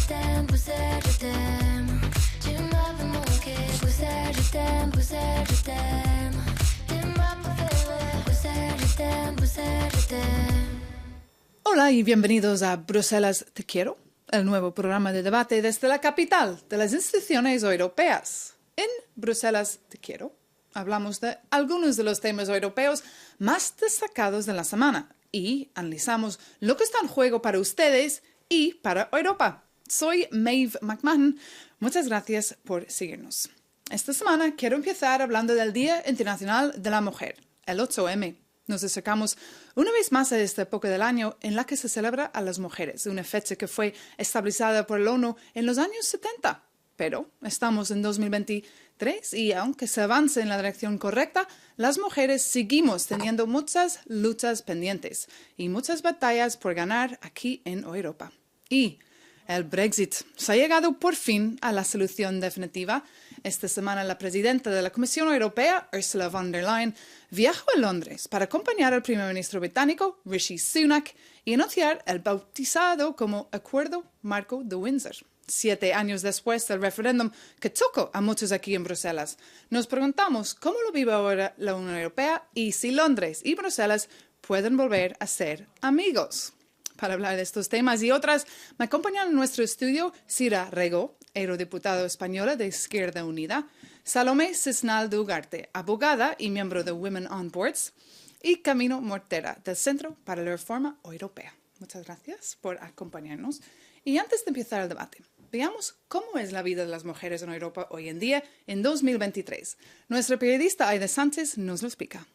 t'aime, Bruxelles, je t'aime. Tu m'as fait manquer, Bruxelles, je t'aime, Bruxelles, je t'aime. T'es ma préférée, Bruxelles, je t'aime, Bruxelles, je t'aime. Hola y bienvenidos a Bruselas Te Quiero, el nuevo programa de debate desde la capital de las instituciones europeas. En Bruselas Te Quiero hablamos de algunos de los temas europeos más destacados de la semana y analizamos lo que está en juego para ustedes y para Europa. Soy Maeve McMahon. Muchas gracias por seguirnos. Esta semana quiero empezar hablando del Día Internacional de la Mujer, el 8M. Nos acercamos una vez más a esta época del año en la que se celebra a las mujeres, una fecha que fue establecida por la ONU en los años 70. Pero estamos en 2023 y aunque se avance en la dirección correcta, las mujeres seguimos teniendo muchas luchas pendientes y muchas batallas por ganar aquí en Europa. Y el Brexit. Se ha llegado por fin a la solución definitiva. Esta semana la presidenta de la Comisión Europea, Ursula von der Leyen, viajó a Londres para acompañar al primer ministro británico, Rishi Sunak, y anunciar el bautizado como Acuerdo Marco de Windsor. 7 años después del referéndum que tocó a muchos aquí en Bruselas, nos preguntamos cómo lo vive ahora la Unión Europea y si Londres y Bruselas pueden volver a ser amigos. Para hablar de estos temas y otras, me acompañan en nuestro estudio Sira Rego, eurodiputada española de Izquierda Unida, Salomé Cisnal de Ugarte, abogada y miembro de Women on Boards, y Camino Mortera, del Centro para la Reforma Europea. Muchas gracias por acompañarnos. Y antes de empezar el debate, veamos cómo es la vida de las mujeres en Europa hoy en día, en 2023. Nuestra periodista Aida Sánchez nos lo explica.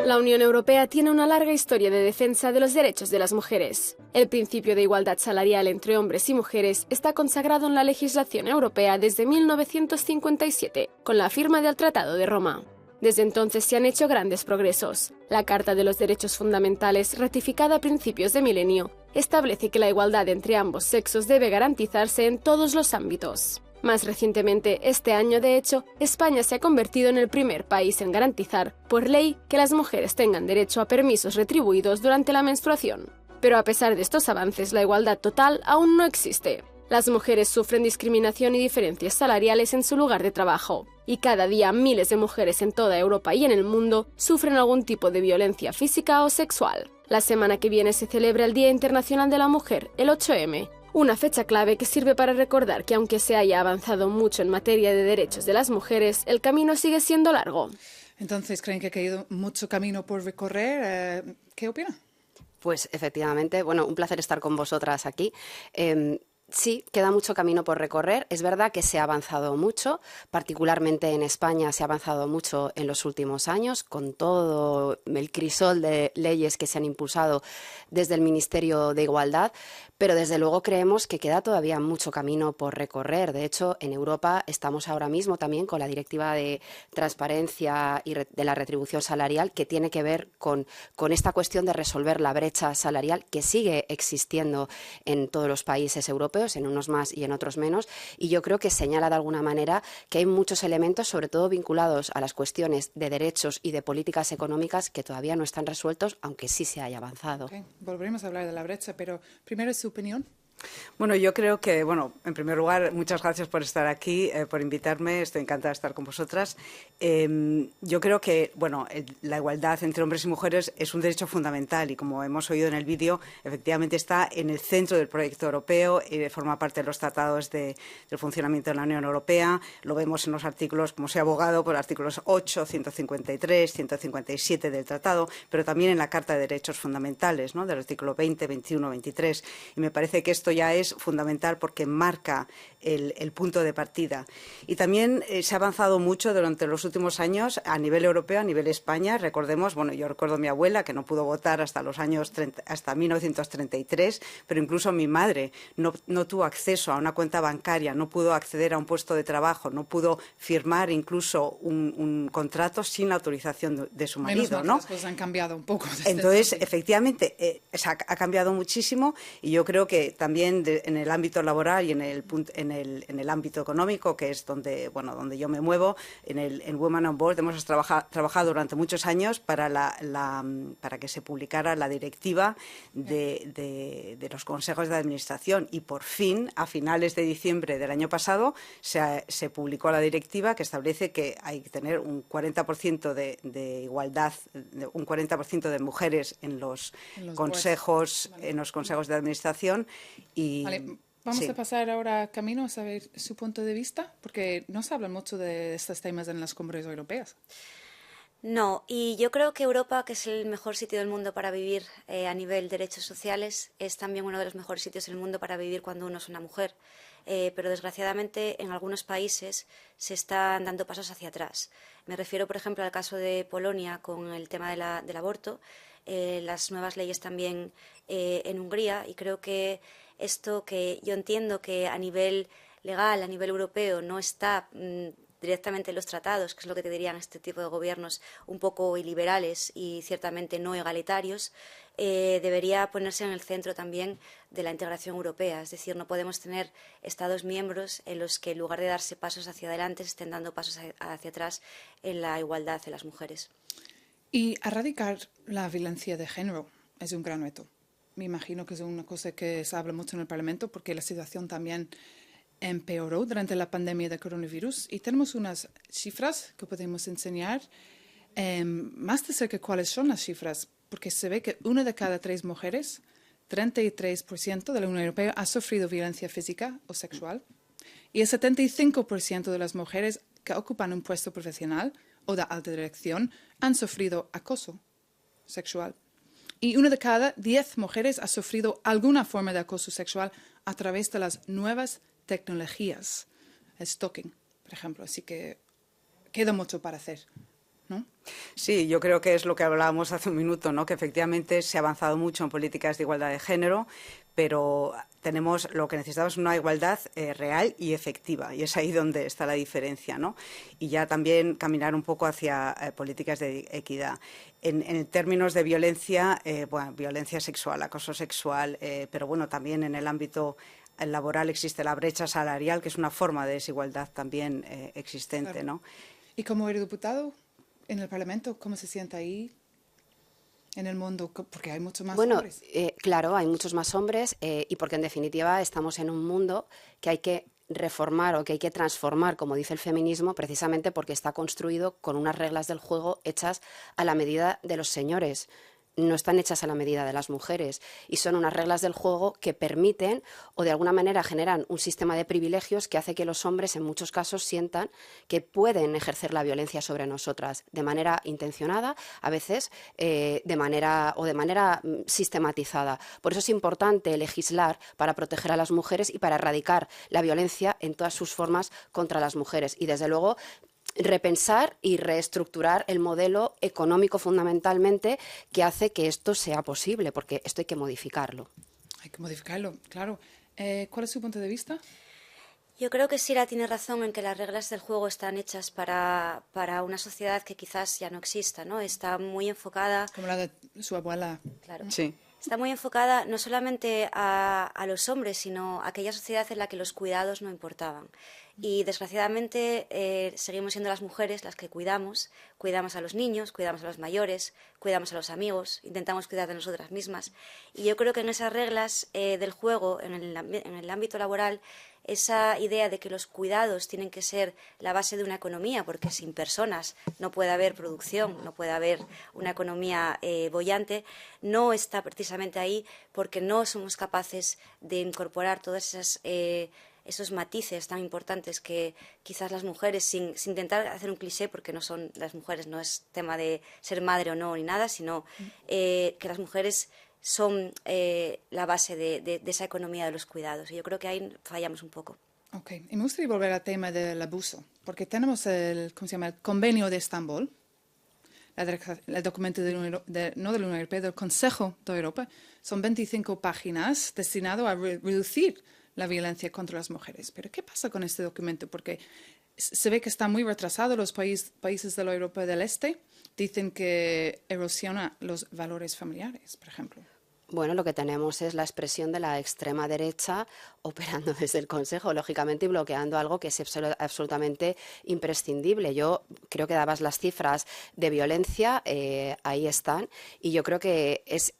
La Unión Europea tiene una larga historia de defensa de los derechos de las mujeres. El principio de igualdad salarial entre hombres y mujeres está consagrado en la legislación europea desde 1957, con la firma del Tratado de Roma. Desde entonces se han hecho grandes progresos. La Carta de los Derechos Fundamentales, ratificada a principios de milenio, establece que la igualdad entre ambos sexos debe garantizarse en todos los ámbitos. Más recientemente, este año, de hecho, España se ha convertido en el primer país en garantizar, por ley, que las mujeres tengan derecho a permisos retribuidos durante la menstruación. Pero a pesar de estos avances, la igualdad total aún no existe. Las mujeres sufren discriminación y diferencias salariales en su lugar de trabajo, y cada día miles de mujeres en toda Europa y en el mundo sufren algún tipo de violencia física o sexual. La semana que viene se celebra el Día Internacional de la Mujer, el 8M, una fecha clave que sirve para recordar que aunque se haya avanzado mucho en materia de derechos de las mujeres, el camino sigue siendo largo. Entonces, ¿creen que ha quedado mucho camino por recorrer? ¿Qué opina? Pues efectivamente, bueno, un placer estar con vosotras aquí. Sí, queda mucho camino por recorrer. Es verdad que se ha avanzado mucho, particularmente en España se ha avanzado mucho en los últimos años, con todo el crisol de leyes que se han impulsado desde el Ministerio de Igualdad, pero desde luego creemos que queda todavía mucho camino por recorrer. De hecho, en Europa estamos ahora mismo también con la Directiva de Transparencia y de la Retribución Salarial, que tiene que ver con esta cuestión de resolver la brecha salarial que sigue existiendo en todos los países europeos, en unos más y en otros menos, y yo creo que señala de alguna manera que hay muchos elementos, sobre todo vinculados a las cuestiones de derechos y de políticas económicas, que todavía no están resueltos, aunque sí se haya avanzado. Okay. Volveremos a hablar de la brecha, pero primero su opinión. Bueno, yo creo que, en primer lugar, muchas gracias por estar aquí, por invitarme. Estoy encantada de estar con vosotras. Yo creo que, la igualdad entre hombres y mujeres es un derecho fundamental y, como hemos oído en el vídeo, efectivamente está en el centro del proyecto europeo y forma parte de los tratados del funcionamiento de la Unión Europea. Lo vemos en los artículos, como soy abogado, por los artículos 8, 153, 157 del tratado, pero también en la Carta de Derechos Fundamentales, ¿no?, del artículo 20, 21, 23. Y me parece que esto ya es fundamental porque marca el punto de partida. Y también se ha avanzado mucho durante los últimos años a nivel europeo, a nivel España. Recordemos, yo recuerdo a mi abuela que no pudo votar hasta los años hasta 1933, pero incluso mi madre no tuvo acceso a una cuenta bancaria, no pudo acceder a un puesto de trabajo, no pudo firmar incluso un contrato sin la autorización de su marido. Menos mal, las cosas han cambiado un poco. Entonces, efectivamente, ha cambiado muchísimo y yo creo que también en el ámbito laboral y en en el ámbito económico, que es donde yo me muevo, en Women on Board hemos trabajado durante muchos años para que se publicara la directiva de los consejos de administración, y por fin, a finales de diciembre del año pasado, se publicó la directiva que establece que hay que tener un 40% de igualdad, un 40% de mujeres en los consejos de administración. Y vale, vamos a pasar ahora a Camino a saber su punto de vista, porque no se habla mucho de estos temas en las cumbres europeas. No, y yo creo que Europa, que es el mejor sitio del mundo para vivir a nivel derechos sociales, es también uno de los mejores sitios del mundo para vivir cuando uno es una mujer. Pero desgraciadamente en algunos países se están dando pasos hacia atrás. Me refiero, por ejemplo, al caso de Polonia con el tema del aborto, las nuevas leyes también en Hungría, y creo que esto, que yo entiendo que a nivel legal, a nivel europeo, no está directamente en los tratados, que es lo que te dirían este tipo de gobiernos un poco iliberales y ciertamente no egalitarios, debería ponerse en el centro también de la integración europea. Es decir, no podemos tener Estados miembros en los que, en lugar de darse pasos hacia adelante, se estén dando pasos hacia atrás en la igualdad de las mujeres. Y erradicar la violencia de género es un gran reto. Me imagino que es una cosa que se habla mucho en el Parlamento, porque la situación también empeoró durante la pandemia de coronavirus, y tenemos unas cifras que podemos enseñar más de cerca. ¿Cuáles son las cifras? Porque se ve que 1 de cada 3 mujeres, 33% de la Unión Europea, ha sufrido violencia física o sexual, y el 75% de las mujeres que ocupan un puesto profesional o de alta dirección han sufrido acoso sexual. Y 1 de cada 10 mujeres ha sufrido alguna forma de acoso sexual a través de las nuevas tecnologías, el stalking, por ejemplo. Así que queda mucho para hacer, ¿no? Sí, yo creo que es lo que hablábamos hace un minuto, ¿no? Que efectivamente se ha avanzado mucho en políticas de igualdad de género, pero lo que necesitamos es una igualdad real y efectiva, y es ahí donde está la diferencia, ¿no? Y ya también caminar un poco hacia políticas de equidad. En términos de violencia, violencia sexual, acoso sexual, pero bueno, también en el ámbito laboral existe la brecha salarial, que es una forma de desigualdad también existente, Claro. ¿no? Y como eurodiputado en el Parlamento, ¿cómo se siente ahí en el mundo? Porque hay muchos más hombres. Claro, hay muchos más hombres, y porque en definitiva estamos en un mundo que hay que reformar o que hay que transformar, como dice el feminismo, precisamente porque está construido con unas reglas del juego hechas a la medida de los señores. No están hechas a la medida de las mujeres, y son unas reglas del juego que permiten o de alguna manera generan un sistema de privilegios que hace que los hombres en muchos casos sientan que pueden ejercer la violencia sobre nosotras de manera intencionada, a veces de manera sistematizada. Por eso es importante legislar para proteger a las mujeres y para erradicar la violencia en todas sus formas contra las mujeres, y desde luego repensar y reestructurar el modelo económico fundamentalmente que hace que esto sea posible, porque esto hay que modificarlo. Hay que modificarlo, claro. ¿Cuál es su punto de vista? Yo creo que Sira tiene razón en que las reglas del juego están hechas para una sociedad que quizás ya no exista, ¿no? Está muy enfocada... Como la de su abuela. Claro. Sí. Está muy enfocada no solamente a los hombres, sino a aquella sociedad en la que los cuidados no importaban. Y desgraciadamente seguimos siendo las mujeres las que cuidamos a los niños, cuidamos a los mayores, cuidamos a los amigos, intentamos cuidar de nosotras mismas. Y yo creo que en esas reglas del juego, en el ámbito laboral, esa idea de que los cuidados tienen que ser la base de una economía, porque sin personas no puede haber producción, no puede haber una economía boyante, no está precisamente ahí, porque no somos capaces de incorporar todas esos matices tan importantes que quizás las mujeres, sin intentar hacer un cliché, porque no son las mujeres, no es tema de ser madre o no ni nada, sino que las mujeres son la base de esa economía de los cuidados. Y yo creo que ahí fallamos un poco. Ok, y me gustaría volver al tema del abuso, porque tenemos el Convenio de Estambul, el documento no de la Unión Europea, del Consejo de Europa. Son 25 páginas destinadas a reducir la violencia contra las mujeres. Pero ¿qué pasa con este documento? Porque se ve que está muy retrasado. Los países de la Europa del Este dicen que erosiona los valores familiares, por ejemplo. Bueno, lo que tenemos es la expresión de la extrema derecha operando desde el Consejo, lógicamente, y bloqueando algo que es absolutamente imprescindible. Yo creo que dabas las cifras de violencia, ahí están, y yo creo que es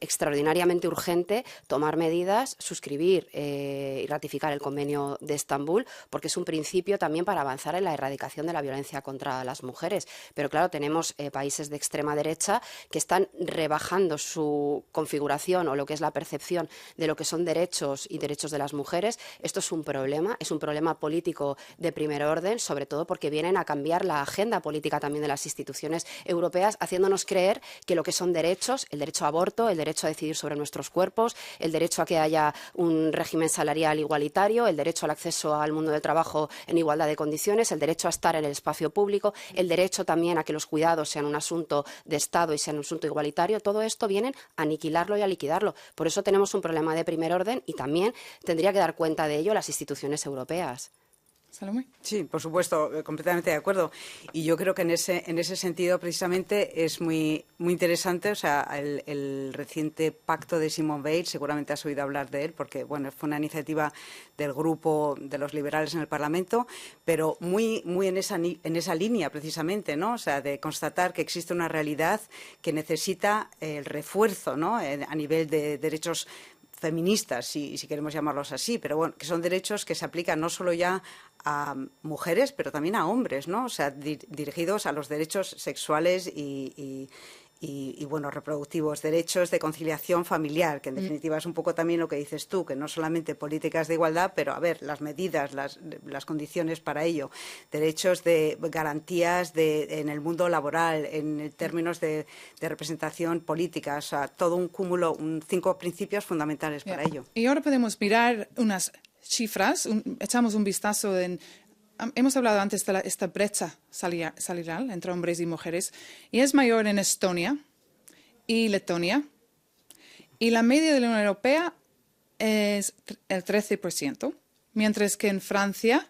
extraordinariamente urgente tomar medidas, suscribir y ratificar el Convenio de Estambul, porque es un principio también para avanzar en la erradicación de la violencia contra las mujeres. Pero claro, tenemos países de extrema derecha que están rebajando su configuración o lo que es la percepción de lo que son derechos y derechos de las mujeres. Esto es un problema político de primer orden, sobre todo porque vienen a cambiar la agenda política también de las instituciones europeas, haciéndonos creer que lo que son derechos, el derecho a aborto, el derecho a decidir sobre nuestros cuerpos, el derecho a que haya un régimen salarial igualitario, el derecho al acceso al mundo del trabajo en igualdad de condiciones, el derecho a estar en el espacio público, el derecho también a que los cuidados sean un asunto de Estado y sean un asunto igualitario. Todo esto vienen a aniquilarlo y a liquidarlo. Por eso tenemos un problema de primer orden y también tendría que dar cuenta de ello las instituciones europeas. Salomé. Sí, por supuesto, completamente de acuerdo. Y yo creo que en ese sentido precisamente es muy interesante, o sea, el reciente pacto de Simone Veil, seguramente has oído hablar de él, porque bueno, fue una iniciativa del grupo de los liberales en el Parlamento, pero muy en esa línea precisamente, ¿no? O sea, de constatar que existe una realidad que necesita el refuerzo, ¿no? A nivel de derechos feministas, si queremos llamarlos así, pero bueno, que son derechos que se aplican no solo ya a mujeres, pero también a hombres, ¿no? O sea, dirigidos a los derechos sexuales y bueno, reproductivos, derechos de conciliación familiar, que en definitiva es un poco también lo que dices tú, que no solamente políticas de igualdad, pero a ver, las medidas, las condiciones para ello, derechos de garantías en el mundo laboral, en términos de representación política, o sea, todo un cúmulo, 5 principios fundamentales para ello. Y ahora podemos mirar unas cifras, echamos un vistazo en... Hemos hablado antes de esta brecha salarial entre hombres y mujeres, y es mayor en Estonia y Letonia, y la media de la Unión Europea es el 13%, mientras que en Francia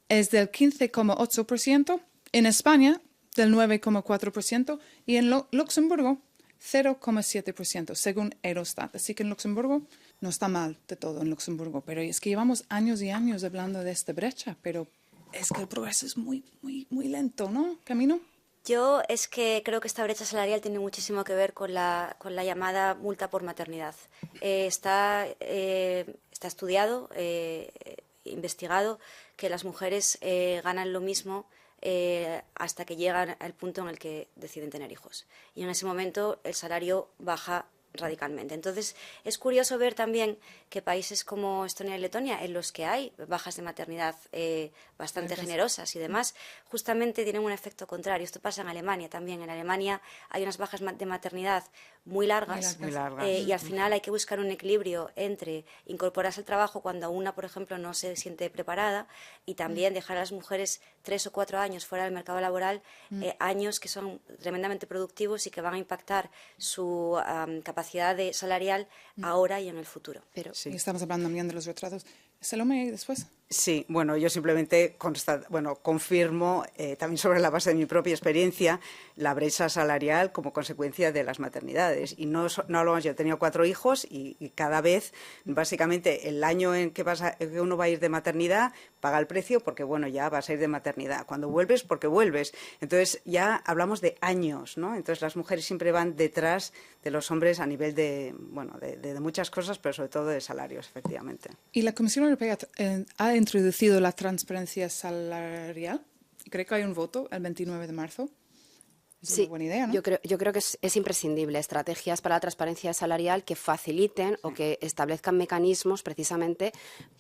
es del 15,8%, en España del 9,4% y en Luxemburgo 0,7%, según Eurostat. Así que en Luxemburgo no está mal de todo en Luxemburgo, pero es que llevamos años y años hablando de esta brecha, pero es que el progreso es muy lento, ¿no, Camino? Yo es que creo que esta brecha salarial tiene muchísimo que ver con la llamada multa por maternidad. Está estudiado, investigado, que las mujeres ganan lo mismo hasta que llegan al punto en el que deciden tener hijos. Y en ese momento el salario baja radicalmente. Entonces, es curioso ver también que países como Estonia y Letonia, en los que hay bajas de maternidad bastante generosas y demás, justamente tienen un efecto contrario. Esto pasa en Alemania también. En Alemania hay unas bajas de maternidad muy largas. Y al final hay que buscar un equilibrio entre incorporarse al trabajo cuando una, por ejemplo, no se siente preparada y también dejar a las mujeres 3 o 4 años fuera del mercado laboral, años que son tremendamente productivos y que van a impactar su capacidad salarial ahora y en el futuro. Pero Y estamos hablando también de los retratos. Salomé, después. Sí, bueno, yo simplemente confirmo, también sobre la base de mi propia experiencia, la brecha salarial como consecuencia de las maternidades. Y no hablamos, yo he tenido 4 hijos y cada vez, básicamente, el año en que uno va a ir de maternidad, paga el precio porque, bueno, ya vas a ir de maternidad. Cuando vuelves, porque vuelves. Entonces, ya hablamos de años, ¿no? Entonces, las mujeres siempre van detrás de los hombres a nivel de muchas cosas, pero sobre todo de salarios, efectivamente. Y la Comisión Europea ha introducido la transparencia salarial. Creo que hay un voto el 29 de marzo. Es una buena idea, ¿no? Yo creo que es imprescindible estrategias para la transparencia salarial que faciliten o que establezcan mecanismos precisamente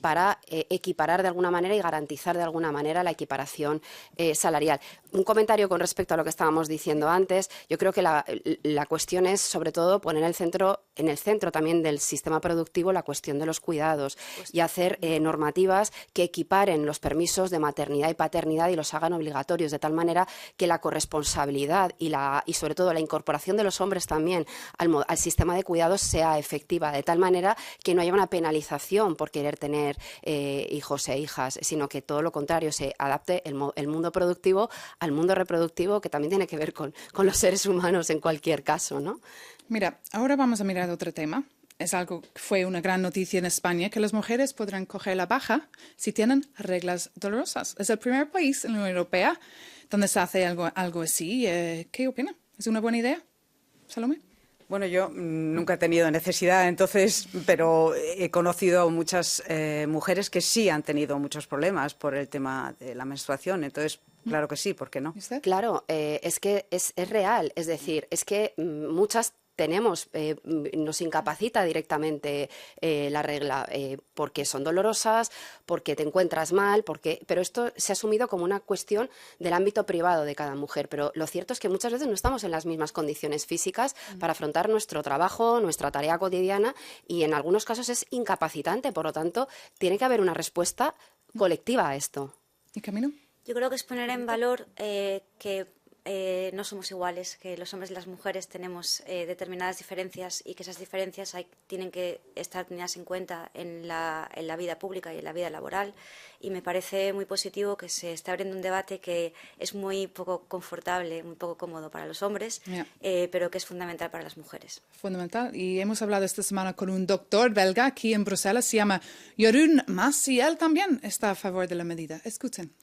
para equiparar de alguna manera y garantizar de alguna manera la equiparación salarial. Un comentario con respecto a lo que estábamos diciendo antes. Yo creo que la cuestión es sobre todo poner en el centro también del sistema productivo la cuestión de los cuidados y hacer normativas que equiparen los permisos de maternidad y paternidad y los hagan obligatorios de tal manera que la corresponsabilidad y sobre todo la incorporación de los hombres también al sistema de cuidados sea efectiva, de tal manera que no haya una penalización por querer tener hijos e hijas, sino que todo lo contrario, se adapte el mundo productivo al mundo reproductivo, que también tiene que ver con los seres humanos en cualquier caso, ¿no? Mira, ahora vamos a mirar otro tema. Es algo que fue una gran noticia en España, que las mujeres podrán coger la baja si tienen reglas dolorosas. Es el primer país en la Unión Europea donde se hace algo así. ¿Qué opina? ¿Es una buena idea, Salomé? Bueno, yo nunca he tenido necesidad, entonces, pero he conocido muchas mujeres que sí han tenido muchos problemas por el tema de la menstruación. Entonces, claro que sí, ¿por qué no? ¿Y usted? Claro, es que es real, es decir, es que muchas nos incapacita directamente la regla, porque son dolorosas, porque te encuentras mal, pero esto se ha asumido como una cuestión del ámbito privado de cada mujer. Pero lo cierto es que muchas veces no estamos en las mismas condiciones físicas para afrontar nuestro trabajo, nuestra tarea cotidiana, y en algunos casos es incapacitante. Por lo tanto, tiene que haber una respuesta colectiva a esto. ¿Y Camino? Yo creo que es poner en valor que no somos iguales, que los hombres y las mujeres tenemos determinadas diferencias y que esas diferencias tienen que estar tenidas en cuenta en la vida pública y en la vida laboral. Y me parece muy positivo que se esté abriendo un debate que es muy poco confortable, muy poco cómodo para los hombres, pero que es fundamental para las mujeres. Fundamental. Y hemos hablado esta semana con un doctor belga aquí en Bruselas, se llama Jeroen Mas, y él también está a favor de la medida. Escuchen.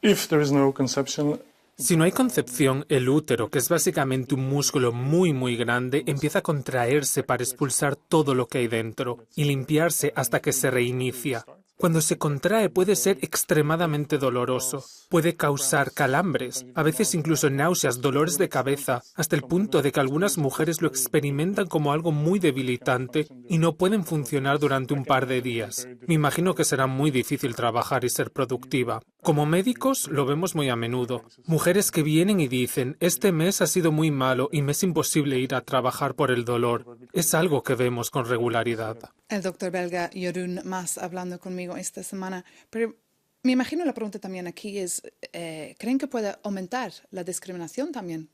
If there is no conception, si no hay concepción, el útero, que es básicamente un músculo muy muy grande, empieza a contraerse para expulsar todo lo que hay dentro y limpiarse hasta que se reinicia. Cuando se contrae puede ser extremadamente doloroso, puede causar calambres, a veces incluso náuseas, dolores de cabeza, hasta el punto de que algunas mujeres lo experimentan como algo muy debilitante y no pueden funcionar durante un par de días. Me imagino que será muy difícil trabajar y ser productiva. Como médicos lo vemos muy a menudo. Mujeres que vienen y dicen, este mes ha sido muy malo y me es imposible ir a trabajar por el dolor. Es algo que vemos con regularidad. El doctor belga Jeroen Mas hablando conmigo esta semana. Pero me imagino la pregunta también aquí es, ¿creen que puede aumentar la discriminación también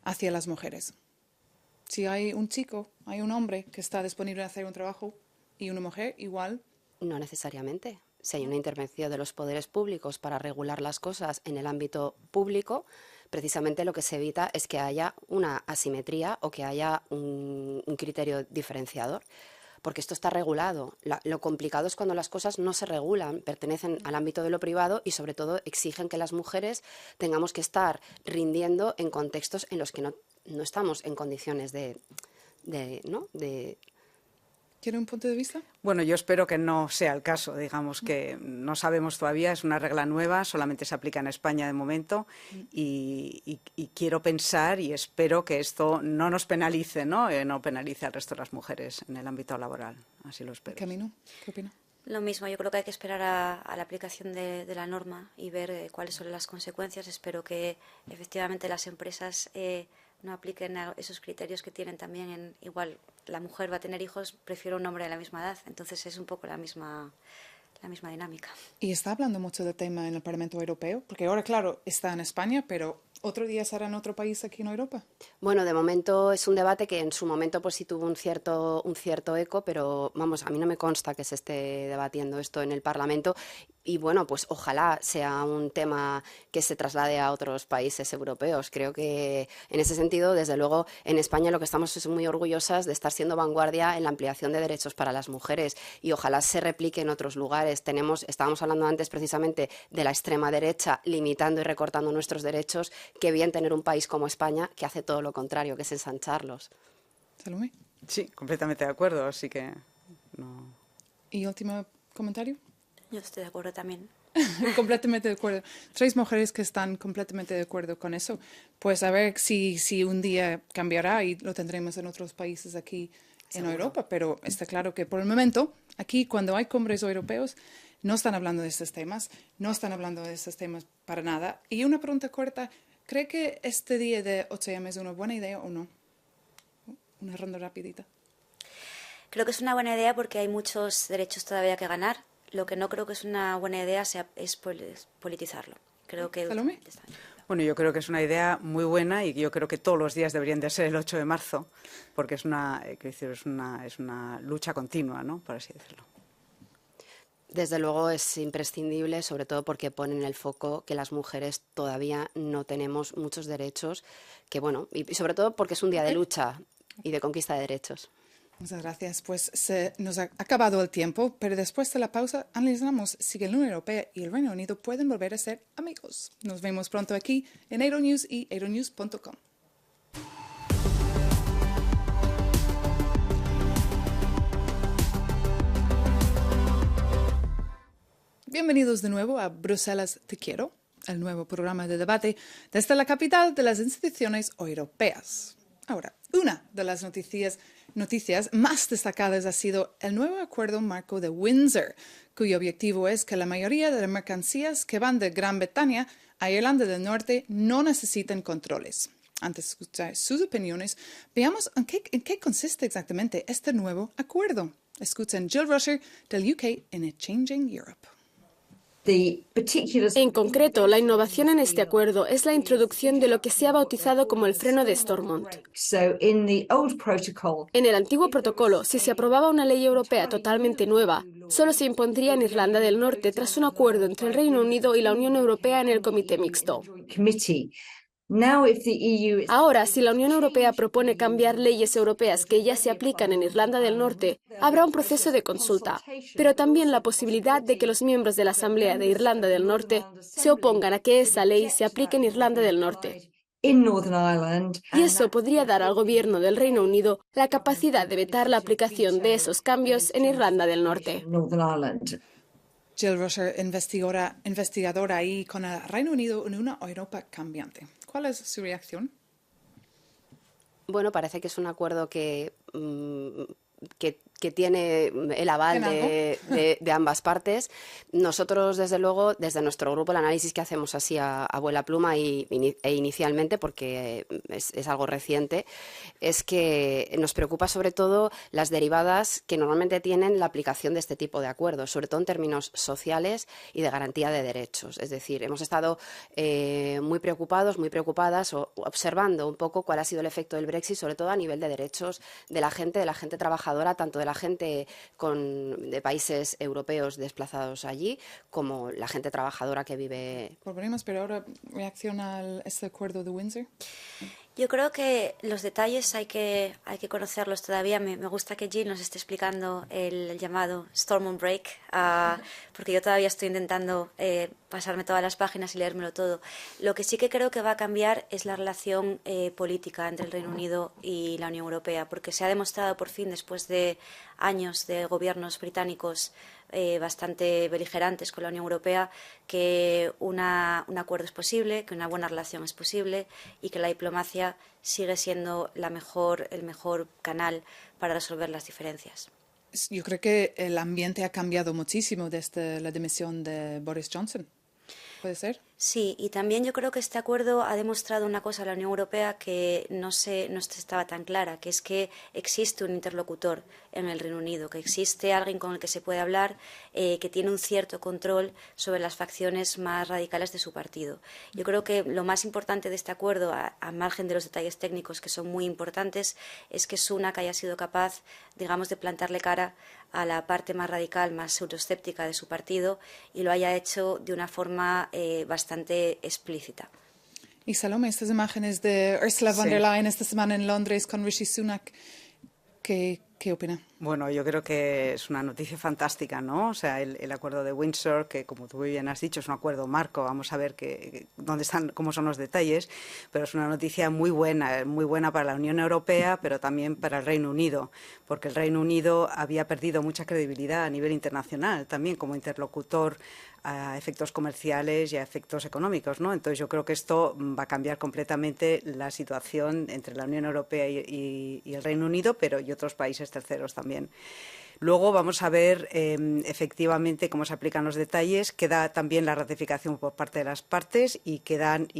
hacia las mujeres? Si hay un chico, hay un hombre que está disponible a hacer un trabajo y una mujer igual. No necesariamente. Si hay una intervención de los poderes públicos para regular las cosas en el ámbito público, precisamente lo que se evita es que haya una asimetría o que haya un criterio diferenciador. Porque esto está regulado. Lo complicado es cuando las cosas no se regulan, pertenecen al ámbito de lo privado y sobre todo exigen que las mujeres tengamos que estar rindiendo en contextos en los que no estamos en condiciones ¿no? ¿Tiene un punto de vista? Bueno, yo espero que no sea el caso. Digamos que no sabemos todavía, es una regla nueva, solamente se aplica en España de momento y quiero pensar y espero que esto no nos penalice, ¿no? No penalice al resto de las mujeres en el ámbito laboral. Así lo espero. Camino, ¿qué opina? Lo mismo, yo creo que hay que esperar a la aplicación de la norma y ver cuáles son las consecuencias. Espero que efectivamente las empresas no apliquen esos criterios que tienen también igual la mujer va a tener hijos, prefiero un hombre de la misma edad, entonces es un poco la misma dinámica. Y está hablando mucho del tema en el Parlamento Europeo, porque ahora, claro, está en España, pero ¿otro día será en otro país aquí en Europa? Bueno, de momento es un debate que en su momento pues sí tuvo un cierto eco, pero vamos, a mí no me consta que se esté debatiendo esto en el Parlamento y bueno, pues ojalá sea un tema que se traslade a otros países europeos. Creo que en ese sentido, desde luego, en España lo que estamos es muy orgullosas de estar siendo vanguardia en la ampliación de derechos para las mujeres y ojalá se replique en otros lugares. Estábamos hablando antes precisamente de la extrema derecha limitando y recortando nuestros derechos. Qué bien tener un país como España que hace todo lo contrario, que es ensancharlos. Salomé. Sí, completamente de acuerdo, así que no. ¿Y último comentario? Yo estoy de acuerdo también. Completamente de acuerdo. 3 mujeres que están completamente de acuerdo con eso. Pues a ver si un día cambiará y lo tendremos en otros países aquí en Europa. Pero está claro que por el momento, aquí cuando hay cumbres europeos, no están hablando de estos temas, para nada. Y una pregunta corta, ¿cree que este día de 8M es una buena idea o no? Una ronda rapidita. Creo que es una buena idea porque hay muchos derechos todavía que ganar. Lo que no creo que es una buena idea es politizarlo. Creo que ¿Salomé? Bueno, yo creo que es una idea muy buena y yo creo que todos los días deberían de ser el 8 de marzo, porque es una lucha continua, ¿no? Por así decirlo. Desde luego es imprescindible, sobre todo porque pone en el foco que las mujeres todavía no tenemos muchos derechos, que bueno, y sobre todo porque es un día de lucha y de conquista de derechos. Muchas gracias. Pues se nos ha acabado el tiempo, pero después de la pausa analizamos si la Unión Europea y el Reino Unido pueden volver a ser amigos. Nos vemos pronto aquí en Euronews y euronews.com. Bienvenidos de nuevo a Bruselas Te Quiero, el nuevo programa de debate desde la capital de las instituciones europeas. Ahora, una de las noticias más destacadas ha sido el nuevo acuerdo marco de Windsor, cuyo objetivo es que la mayoría de las mercancías que van de Gran Bretaña a Irlanda del Norte no necesiten controles. Antes de escuchar sus opiniones, veamos en qué consiste exactamente este nuevo acuerdo. Escuchen Jill Rusher del UK en A Changing Europe. En concreto, la innovación en este acuerdo es la introducción de lo que se ha bautizado como el freno de Stormont. En el antiguo protocolo, si se aprobaba una ley europea totalmente nueva, solo se impondría en Irlanda del Norte tras un acuerdo entre el Reino Unido y la Unión Europea en el Comité Mixto. Ahora, si la Unión Europea propone cambiar leyes europeas que ya se aplican en Irlanda del Norte, habrá un proceso de consulta, pero también la posibilidad de que los miembros de la Asamblea de Irlanda del Norte se opongan a que esa ley se aplique en Irlanda del Norte. Y eso podría dar al gobierno del Reino Unido la capacidad de vetar la aplicación de esos cambios en Irlanda del Norte. Jill Rusher, investigadora ahí con el Reino Unido en una Europa cambiante. ¿Cuál es su reacción? Bueno, parece que es un acuerdo que tiene el aval de ambas partes. Nosotros, desde luego, desde nuestro grupo, el análisis que hacemos así a vuela pluma e inicialmente, porque es algo reciente, es que nos preocupa sobre todo las derivadas que normalmente tienen la aplicación de este tipo de acuerdos, sobre todo en términos sociales y de garantía de derechos. Es decir, hemos estado muy preocupadas, observando un poco cuál ha sido el efecto del Brexit, sobre todo a nivel de derechos de la gente trabajadora, tanto de la gente de países europeos desplazados allí, como la gente trabajadora que vive. Volveremos, pero ahora reacciona a este acuerdo de Windsor. Yo creo que los detalles hay que conocerlos todavía. Me gusta que Jill nos esté explicando el llamado Stormont Break, porque yo todavía estoy intentando pasarme todas las páginas y leérmelo todo. Lo que sí que creo que va a cambiar es la relación política entre el Reino Unido y la Unión Europea, porque se ha demostrado por fin, después de años de gobiernos británicos bastante beligerantes con la Unión Europea, que un acuerdo es posible, que una buena relación es posible y que la diplomacia sigue siendo el mejor canal para resolver las diferencias. Yo creo que el ambiente ha cambiado muchísimo desde la dimisión de Boris Johnson. ¿Puede ser? Sí, y también yo creo que este acuerdo ha demostrado una cosa a la Unión Europea que no estaba tan clara, que es que existe un interlocutor en el Reino Unido, que existe alguien con el que se puede hablar, que tiene un cierto control sobre las facciones más radicales de su partido. Yo creo que lo más importante de este acuerdo, a margen de los detalles técnicos que son muy importantes, es que Sunak haya sido capaz, digamos, de plantarle cara a la parte más radical, más euroescéptica de su partido, y lo haya hecho de una forma bastante explícita. Y Salome, estas imágenes de Ursula von der Leyen esta semana en Londres con Rishi Sunak, ¿qué opina? Bueno, yo creo que es una noticia fantástica, ¿no? O sea, el acuerdo de Windsor, que como tú muy bien has dicho, es un acuerdo marco, vamos a ver cómo son los detalles, pero es una noticia muy buena para la Unión Europea, pero también para el Reino Unido, porque el Reino Unido había perdido mucha credibilidad a nivel internacional, también como interlocutor a efectos comerciales y a efectos económicos, ¿no? Entonces yo creo que esto va a cambiar completamente la situación entre la Unión Europea y el Reino Unido, pero y otros países terceros también. Luego vamos a ver efectivamente cómo se aplican los detalles. Queda también la ratificación por parte de las partes y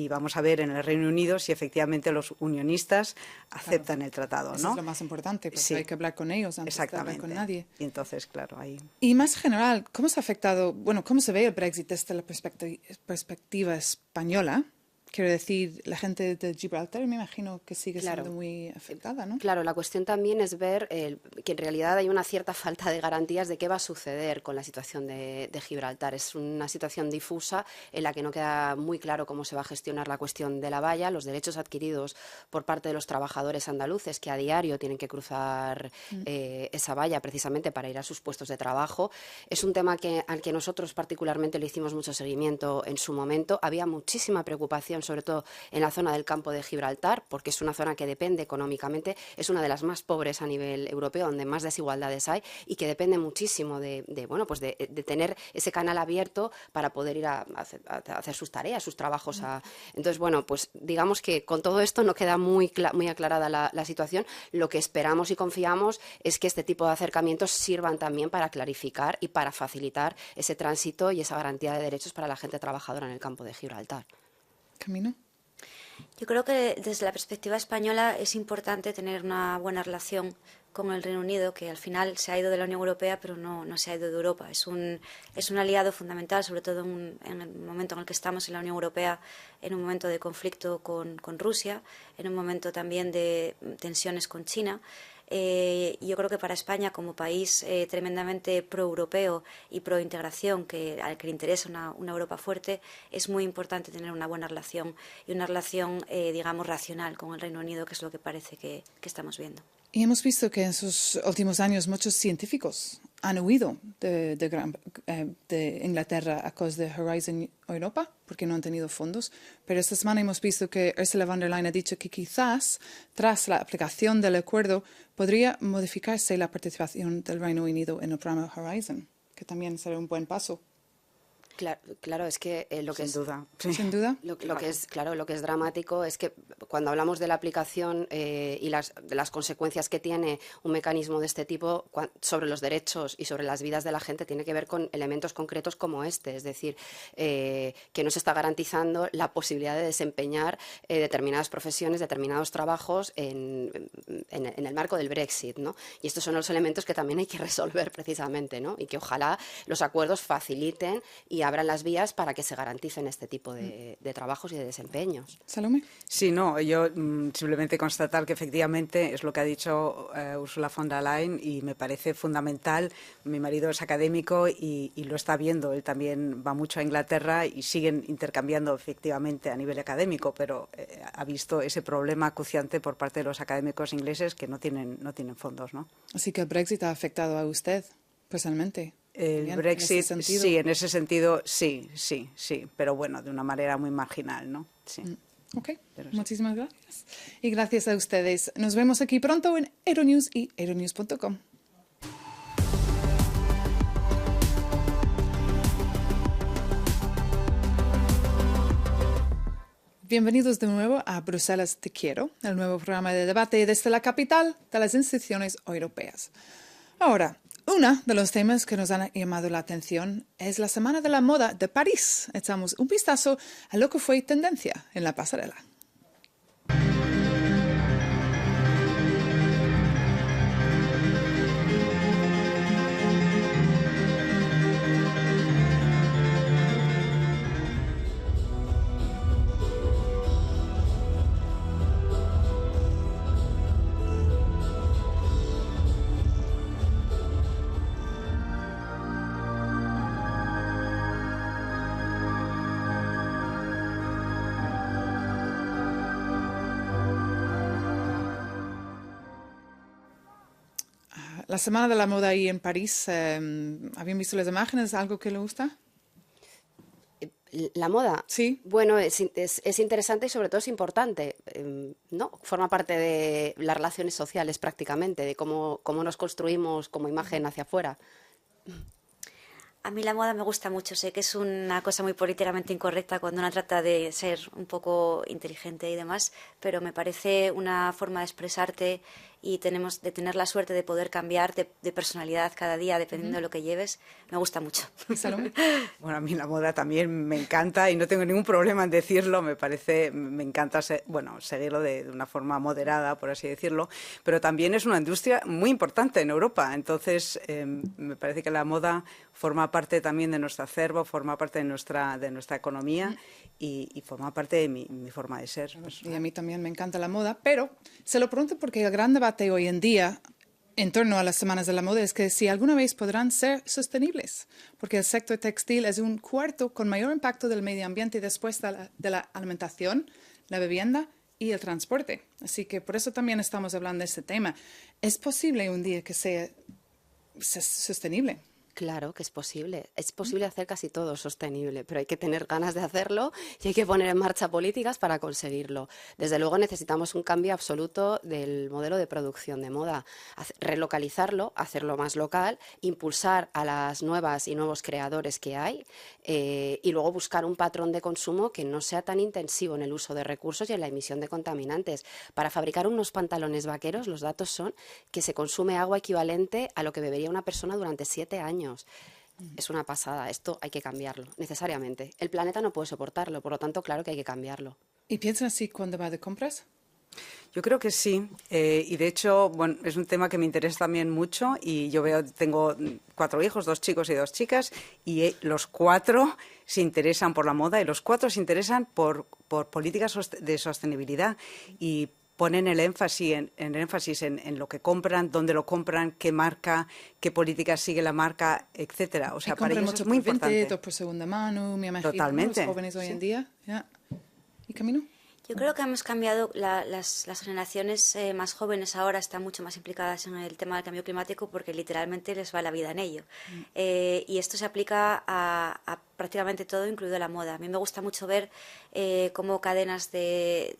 vamos a ver en el Reino Unido si efectivamente los unionistas aceptan el tratado, ¿no? Eso es lo más importante, porque hay que hablar con ellos antes de hablar con nadie. Y entonces, claro, ahí. Y más general, ¿cómo se ha afectado, cómo se ve el Brexit desde la perspectiva española? Quiero decir, la gente de Gibraltar me imagino que sigue Claro. siendo muy afectada, ¿no? Claro, la cuestión también es ver que en realidad hay una cierta falta de garantías de qué va a suceder con la situación de Gibraltar. Es una situación difusa en la que no queda muy claro cómo se va a gestionar la cuestión de la valla, los derechos adquiridos por parte de los trabajadores andaluces que a diario tienen que cruzar esa valla precisamente para ir a sus puestos de trabajo. Es un tema al que nosotros particularmente le hicimos mucho seguimiento en su momento. Había muchísima preocupación, sobre todo en la zona del campo de Gibraltar, porque es una zona que depende económicamente, es una de las más pobres a nivel europeo, donde más desigualdades hay y que depende muchísimo de tener ese canal abierto para poder ir a hacer sus tareas, sus trabajos. Entonces, bueno, pues digamos que con todo esto no queda muy aclarada la situación. Lo que esperamos y confiamos es que este tipo de acercamientos sirvan también para clarificar y para facilitar ese tránsito y esa garantía de derechos para la gente trabajadora en el campo de Gibraltar. Camino. Yo creo que desde la perspectiva española es importante tener una buena relación con el Reino Unido, que al final se ha ido de la Unión Europea, pero no se ha ido de Europa. Es un aliado fundamental, sobre todo en el momento en el que estamos en la Unión Europea, en un momento de conflicto con Rusia, en un momento también de tensiones con China. Yo creo que para España, como país tremendamente pro-europeo y pro-integración, al que le interesa una Europa fuerte, es muy importante tener una buena relación y una relación, digamos, racional con el Reino Unido, que es lo que parece que estamos viendo. Y hemos visto que en sus últimos años muchos científicos han huido de Inglaterra a causa de Horizon Europa, porque no han tenido fondos. Pero esta semana hemos visto que Ursula von der Leyen ha dicho que quizás, tras la aplicación del acuerdo, podría modificarse la participación del Reino Unido en el programa Horizon, que también será un buen paso. Claro, es que lo que Sin duda. Sí. Sin duda. Lo que es dramático es que cuando hablamos de la aplicación y de las consecuencias que tiene un mecanismo de este tipo sobre los derechos y sobre las vidas de la gente, tiene que ver con elementos concretos como este, es decir, que no se está garantizando la posibilidad de desempeñar determinadas profesiones, determinados trabajos en el marco del Brexit, ¿no? Y estos son los elementos que también hay que resolver precisamente, ¿no? Y que ojalá los acuerdos faciliten y abran las vías para que se garanticen este tipo de trabajos y de desempeños. Salome. Sí, no, yo simplemente constatar que efectivamente es lo que ha dicho Ursula von der Leyen y me parece fundamental. Mi marido es académico y lo está viendo, él también va mucho a Inglaterra y siguen intercambiando efectivamente a nivel académico, pero ha visto ese problema acuciante por parte de los académicos ingleses que no tienen fondos, ¿no? Así que el Brexit ha afectado a usted personalmente. El Brexit, sí, en ese sentido, sí, pero bueno, de una manera muy marginal, ¿no? Sí. Ok, muchísimas gracias. Y gracias a ustedes. Nos vemos aquí pronto en Euronews y euronews.com. Bienvenidos de nuevo a Bruselas Te Quiero, el nuevo programa de debate desde la capital de las instituciones europeas. Ahora, uno de los temas que nos han llamado la atención es la Semana de la Moda de París. Echamos un vistazo a lo que fue tendencia en la pasarela. La Semana de la Moda ahí en París, ¿habían visto las imágenes? ¿Algo que le gusta? La moda, sí. Bueno, es interesante y sobre todo es importante, ¿no? Forma parte de las relaciones sociales prácticamente, de cómo nos construimos como imagen hacia afuera. A mí la moda me gusta mucho, sé que es una cosa muy políticamente incorrecta cuando uno trata de ser un poco inteligente y demás, pero me parece una forma de expresarte y de tener la suerte de poder cambiar de personalidad cada día dependiendo de lo que lleves, me gusta mucho. Bueno, a mí la moda también me encanta y no tengo ningún problema en decirlo, me encanta seguirlo de una forma moderada, por así decirlo, pero también es una industria muy importante en Europa, entonces me parece que la moda forma parte también de nuestro acervo, forma parte de nuestra economía y forma parte de mi forma de ser. Y a mí también me encanta la moda, pero se lo pregunto porque el gran debate hoy en día en torno a las semanas de la moda es que si alguna vez podrán ser sostenibles, porque el sector textil es un cuarto con mayor impacto del medio ambiente después de la alimentación, la vivienda y el transporte. Así que por eso también estamos hablando de este tema. ¿Es posible un día que sea sostenible? Claro que es posible. Es posible hacer casi todo sostenible, pero hay que tener ganas de hacerlo y hay que poner en marcha políticas para conseguirlo. Desde luego necesitamos un cambio absoluto del modelo de producción de moda, relocalizarlo, hacerlo más local, impulsar a las nuevas y nuevos creadores que hay y luego buscar un patrón de consumo que no sea tan intensivo en el uso de recursos y en la emisión de contaminantes. Para fabricar unos pantalones vaqueros, los datos son que se consume agua equivalente a lo que bebería una persona durante 7 años. Es una pasada, esto hay que cambiarlo, necesariamente. El planeta no puede soportarlo, por lo tanto, claro que hay que cambiarlo. ¿Y piensan así cuando va de compras? Yo creo que sí, y de hecho, bueno, es un tema que me interesa también mucho y tengo 4 hijos, 2 chicos y 2 chicas, y los 4 se interesan por la moda y los 4 se interesan por políticas de sostenibilidad y ponen el énfasis en lo que compran, dónde lo compran, qué marca, qué políticas sigue la marca, etcétera. O sea, para ellos es muy importante. Todo por segunda mano, me imagino. Totalmente. Los jóvenes hoy en día. ¿Y Camino? Yo creo que hemos cambiado, las generaciones más jóvenes ahora están mucho más implicadas en el tema del cambio climático porque literalmente les va la vida en ello. Y esto se aplica a prácticamente todo, incluido la moda. A mí me gusta mucho ver cómo cadenas de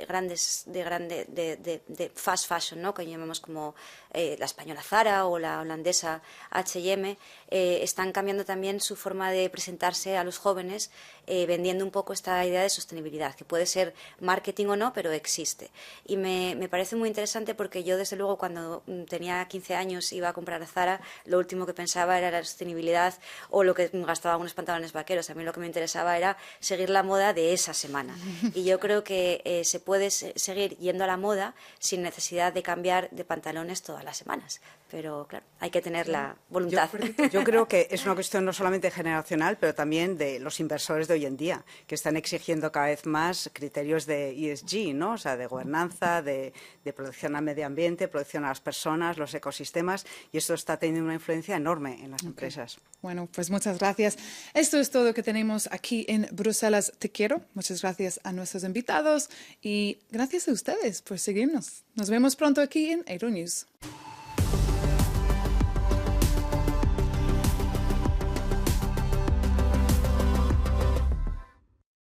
fast fashion, ¿no?, que llamamos como la española Zara o la holandesa H&M, están cambiando también su forma de presentarse a los jóvenes, vendiendo un poco esta idea de sostenibilidad, que puede ser marketing o no, pero existe. Y me parece muy interesante porque yo, desde luego, cuando tenía 15 años iba a comprar a Zara, lo último que pensaba era la sostenibilidad o lo que gastaba unos pantalones vaqueros. A mí lo que me interesaba era seguir la moda de esa semana. Y yo creo que se puede seguir yendo a la moda sin necesidad de cambiar de pantalones todas las semanas. Pero, claro, hay que tener la voluntad. Yo creo que es una cuestión no solamente generacional, pero también de los inversores de hoy en día, que están exigiendo cada vez más criterios de ESG, ¿no? O sea, de gobernanza, de protección al medio ambiente, protección a las personas, los ecosistemas, y esto está teniendo una influencia enorme en las empresas. Bueno, pues muchas gracias. Esto es todo que tenemos aquí en Bruselas Te Quiero. Muchas gracias a nuestros invitados y gracias a ustedes por seguirnos. Nos vemos pronto aquí en Euronews.